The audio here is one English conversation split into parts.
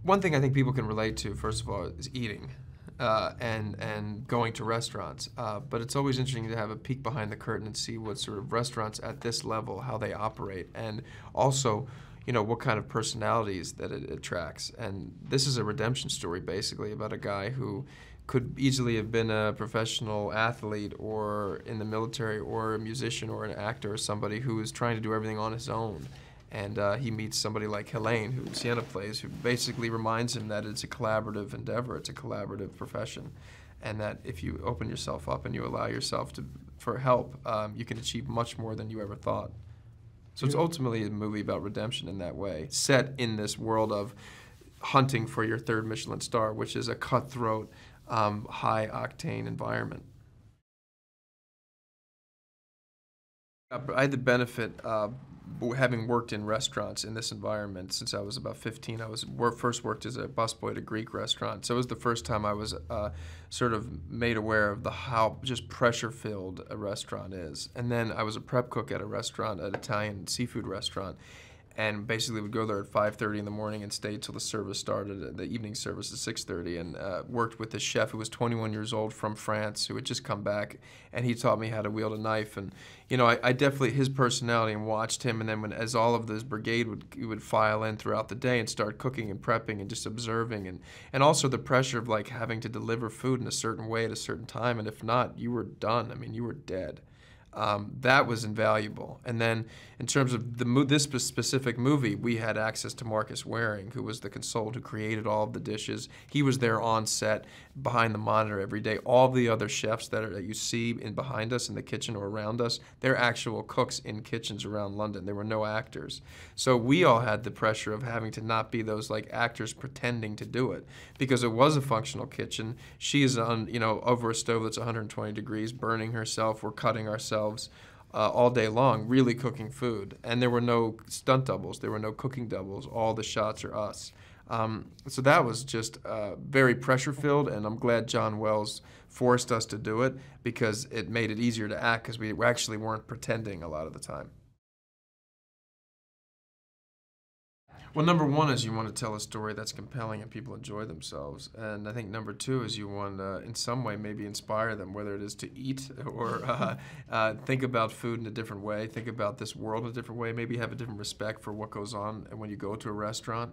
One thing I think people can relate to, first of all, is eating and going to restaurants. But it's always interesting to have a peek behind the curtain and see what sort of restaurants at this level, how they operate, and also, you know, what kind of personalities that it attracts. And this is a redemption story, basically, about a guy who could easily have been a professional athlete or in the military or a musician or an actor or somebody who is trying to do everything on his own. And he meets somebody like Helene, who Sienna plays, who basically reminds him that it's a collaborative endeavor, it's a collaborative profession, and that if you open yourself up and you allow yourself for help, you can achieve much more than you ever thought. So it's ultimately a movie about redemption in that way, set in this world of hunting for your third Michelin star, which is a cutthroat, high-octane environment. I had the benefit of having worked in restaurants in this environment since I was about 15. I first worked as a busboy at a Greek restaurant, so it was the first time I was sort of made aware of how just pressure-filled a restaurant is. And then I was a prep cook at a restaurant, an Italian seafood restaurant, and basically would go there at 5:30 in the morning and stay till the service started, the evening service at 6:30, and worked with this chef who was 21 years old from France who had just come back, and he taught me how to wield a knife. And you know, I definitely, his personality, and watched him, and then as all of this brigade would file in throughout the day and start cooking and prepping and just observing, and also the pressure of like having to deliver food in a certain way at a certain time, and if not, you were done. I mean, you were dead. That was invaluable. And then in terms of this specific movie, we had access to Marcus Waring, who was the consultant who created all of the dishes. He was there on set, behind the monitor every day. All the other chefs that you see behind us in the kitchen or around us, they're actual cooks in kitchens around London. There were no actors. So we all had the pressure of having to not be those like actors pretending to do it, because it was a functional kitchen. She is on, you know, over a stove that's 120 degrees, burning herself. We're cutting ourselves all day long, really cooking food. And there were no stunt doubles, there were no cooking doubles. All the shots are us. So that was just very pressure-filled, and I'm glad John Wells forced us to do it because it made it easier to act because we actually weren't pretending a lot of the time. Well, number one is you want to tell a story that's compelling and people enjoy themselves. And I think number two is you want to, in some way, maybe inspire them, whether it is to eat or think about food in a different way, think about this world in a different way, maybe have a different respect for what goes on when you go to a restaurant.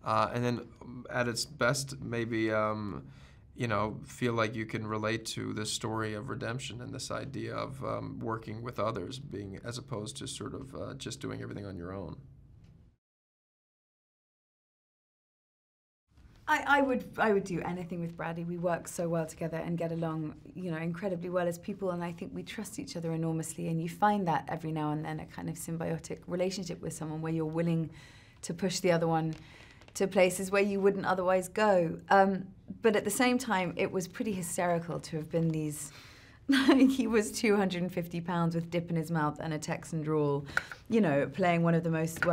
And then at its best, maybe, you know, feel like you can relate to this story of redemption and this idea of working with others, as opposed to sort of just doing everything on your own. I would do anything with Brady. We work so well together and get along, you know, incredibly well as people, and I think we trust each other enormously, and you find that every now and then, a kind of symbiotic relationship with someone where you're willing to push the other one to places where you wouldn't otherwise go. But at the same time, it was pretty hysterical to have been these, like, he was 250 pounds with dip in his mouth and a Texan drawl, you know, playing one of the most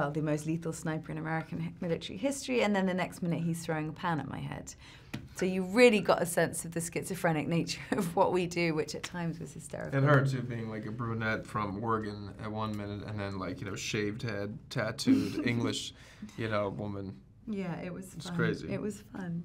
lethal sniper in American military history, and then the next minute he's throwing a pan at my head. So you really got a sense of the schizophrenic nature of what we do, which at times was hysterical. And her too, being like a brunette from Oregon at one minute, and then like, you know, shaved head, tattooed, English, you know, woman. Yeah, it was fun. It's crazy. It was fun.